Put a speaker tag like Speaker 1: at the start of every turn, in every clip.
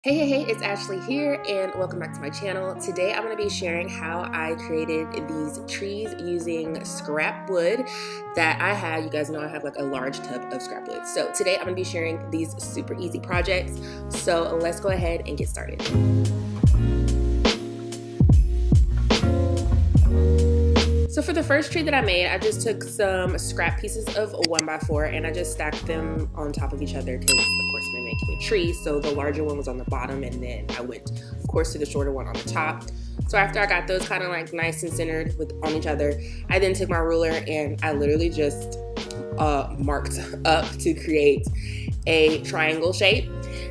Speaker 1: Hey, it's Ashleigh here and welcome back to my channel. Today I'm going to be sharing how I created these trees using scrap wood that I have. You guys know I have like a large tub of scrap wood. So today I'm going to be sharing these super easy projects. So let's go ahead and get started. So for the first tree that I made, I just took some scrap pieces of 1x4 and I just stacked them on top of each other because of course I'm making a tree. So the larger one was on the bottom and then I went of course to the shorter one on the top. So after I got those kind of like nice and centered on each other, I then took my ruler and I literally just marked up to create a triangle shape.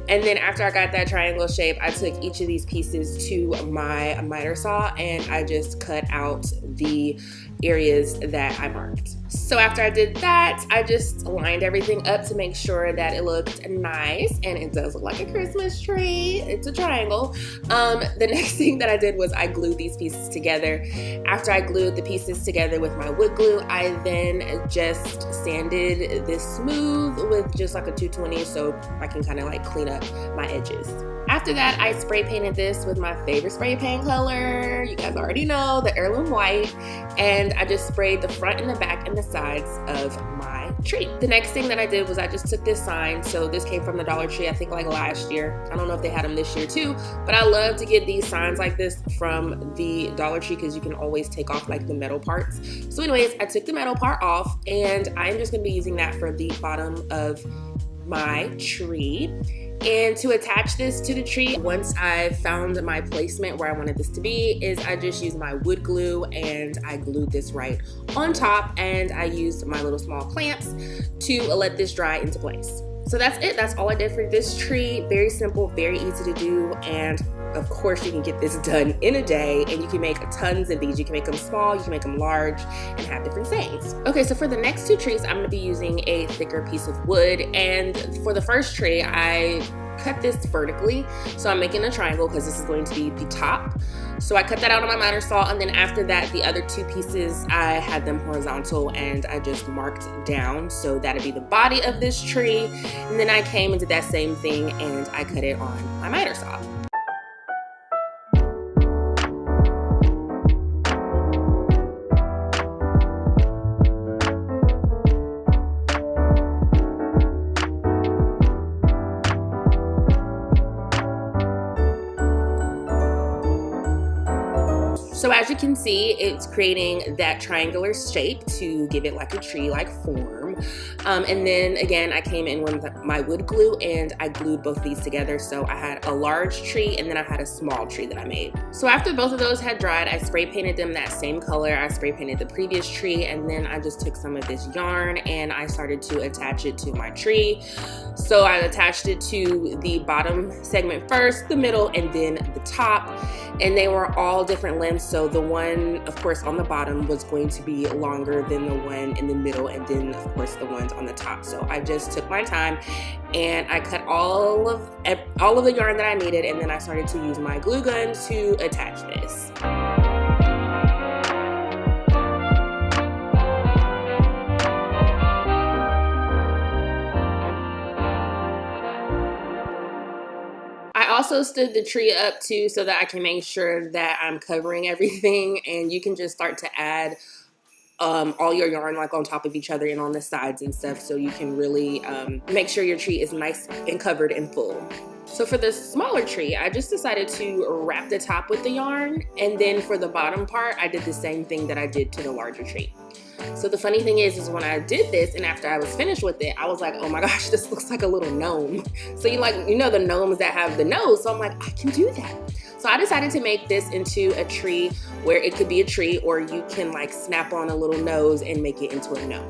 Speaker 1: And then after I got that triangle shape, I took each of these pieces to my miter saw and I just cut out the areas that I marked. So after I did that, I just lined everything up to make sure that it looked nice, and it does look like a Christmas tree. It's a triangle. The next thing that I did was I glued these pieces together. After I glued the pieces together with my wood glue, I then just sanded this smooth with just like a 220 so I can kind of like clean up my edges. After that, I spray painted this with my favorite spray paint color. You guys already know, the heirloom white. And I just sprayed the front and the back and the sides of my tree. The next thing that I did was I just took this sign. So this came from the Dollar Tree, I think like last year. I don't know if they had them this year too, but I love to get these signs like this from the Dollar Tree because you can always take off like the metal parts. So anyways, I took the metal part off and I'm just gonna be using that for the bottom of my tree. And to attach this to the tree, once I found my placement where I wanted this to be, is I just used my wood glue and I glued this right on top, and I used my little small clamps to let this dry into place. So that's it. That's all I did for this tree. Very simple, very easy to do, and of course you can get this done in a day, and you can make tons of these. You can make them small, you can make them large, and have different sayings. Okay, so for the next two trees, I'm gonna be using a thicker piece of wood, and for the first tree, I cut this vertically. So I'm making a triangle because this is going to be the top. So I cut that out on my miter saw, and then after that, the other two pieces, I had them horizontal and I just marked down. So that'd be the body of this tree. And then I came and did that same thing and I cut it on my miter saw. So as you can see, it's creating that triangular shape to give it like a tree-like form. And then again, I came in with my wood glue and I glued both of these together. So I had a large tree and then I had a small tree that I made. So after both of those had dried, I spray painted them that same color. I spray painted the previous tree, and then I just took some of this yarn and I started to attach it to my tree. So I attached it to the bottom segment first, the middle, and then the top. And they were all different lengths. So the one, of course, on the bottom was going to be longer than the one in the middle, and then of course the ones on the top. So I just took my time and I cut all of the yarn that I needed, and then I started to use my glue gun to attach this. I also stood the tree up too so that I can make sure that I'm covering everything, and you can just start to add all your yarn like on top of each other and on the sides and stuff, so you can really make sure your tree is nice and covered and full. So for the smaller tree, I just decided to wrap the top with the yarn, and then for the bottom part, I did the same thing that I did to the larger tree. So the funny thing is when I did this and after I was finished with it, I was like, oh my gosh, this looks like a little gnome. So you know the gnomes that have the nose, so I'm like, I can do that. So I decided to make this into a tree where it could be a tree, or you can like snap on a little nose and make it into a gnome.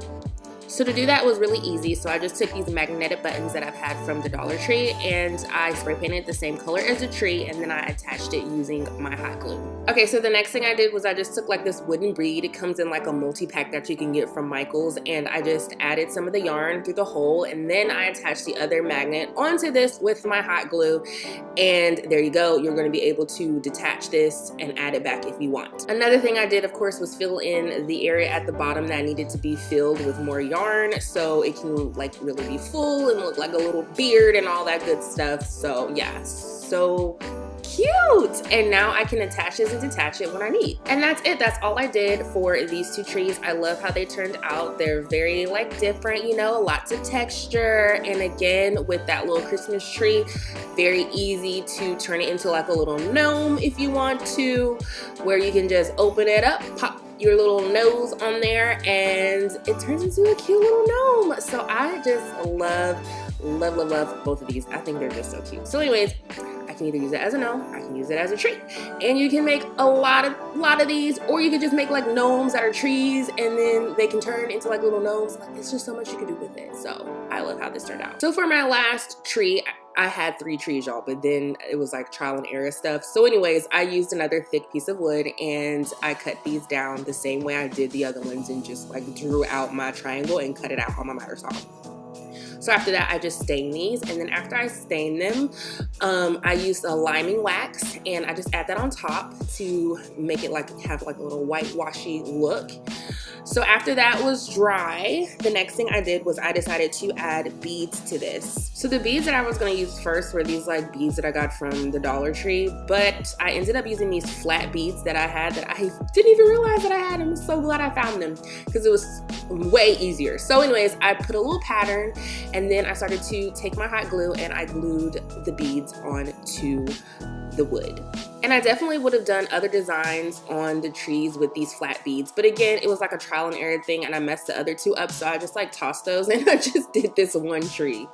Speaker 1: So to do that was really easy. So I just took these magnetic buttons that I've had from the Dollar Tree and I spray painted the same color as the tree, and then I attached it using my hot glue. Okay, so the next thing I did was I just took like this wooden bead. It comes in like a multi-pack that you can get from Michael's, and I just added some of the yarn through the hole, and then I attached the other magnet onto this with my hot glue, and there you go. You're going to be able to detach this and add it back if you want. Another thing I did, of course, was fill in the area at the bottom that needed to be filled with more yarn. yarn so it can like really be full and look like a little beard and all that good stuff. So yeah, so cute. And now I can attach this and detach it when I need. And that's it. That's all I did for these two trees. I love how they turned out. They're very like different, you know, lots of texture. And again, with that little Christmas tree, very easy to turn it into like a little gnome if you want to, where you can just open it up, pop your little nose on there, and it turns into a cute little gnome. So I just love both of these. I think they're just so cute. So anyways, I can either use it as a gnome, I can use it as a tree. And you can make a lot of these, or you can just make like gnomes that are trees and then they can turn into like little gnomes. Like, there's just so much you can do with it. So I love how this turned out. So for my last tree, I had 3 trees, y'all, but then it was like trial and error stuff. So anyways, I used another thick piece of wood and I cut these down the same way I did the other ones and just like drew out my triangle and cut it out on my miter saw. So after that, I just stain these, and then after I stain them, I used a liming wax, and I just add that on top to make it like have like a little white washy look. So after that was dry, the next thing I did was I decided to add beads to this. So the beads that I was gonna use first were these like beads that I got from the Dollar Tree, but I ended up using these flat beads that I had that I didn't even realize that I had. I'm so glad I found them because it was way easier. So anyways, I put a little pattern, and then I started to take my hot glue and I glued the beads onto the wood. And I definitely would have done other designs on the trees with these flat beads, but again, it was like a trial and error thing and I messed the other 2 up, so I just like tossed those and I just did this one tree.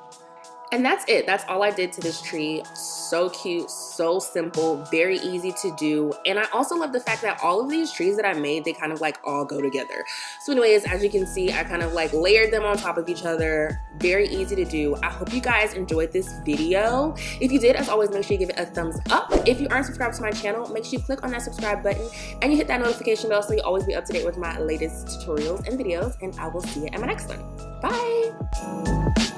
Speaker 1: And that's it. That's all I did to this tree. So cute, so simple, very easy to do. And I also love the fact that all of these trees that I made, they kind of like all go together. So anyways, as you can see, I kind of like layered them on top of each other. Very easy to do. I hope you guys enjoyed this video. If you did, as always, make sure you give it a thumbs up. If you aren't subscribed to my channel, make sure you click on that subscribe button and you hit that notification bell so you always be up to date with my latest tutorials and videos. And I will see you in my next one. Bye.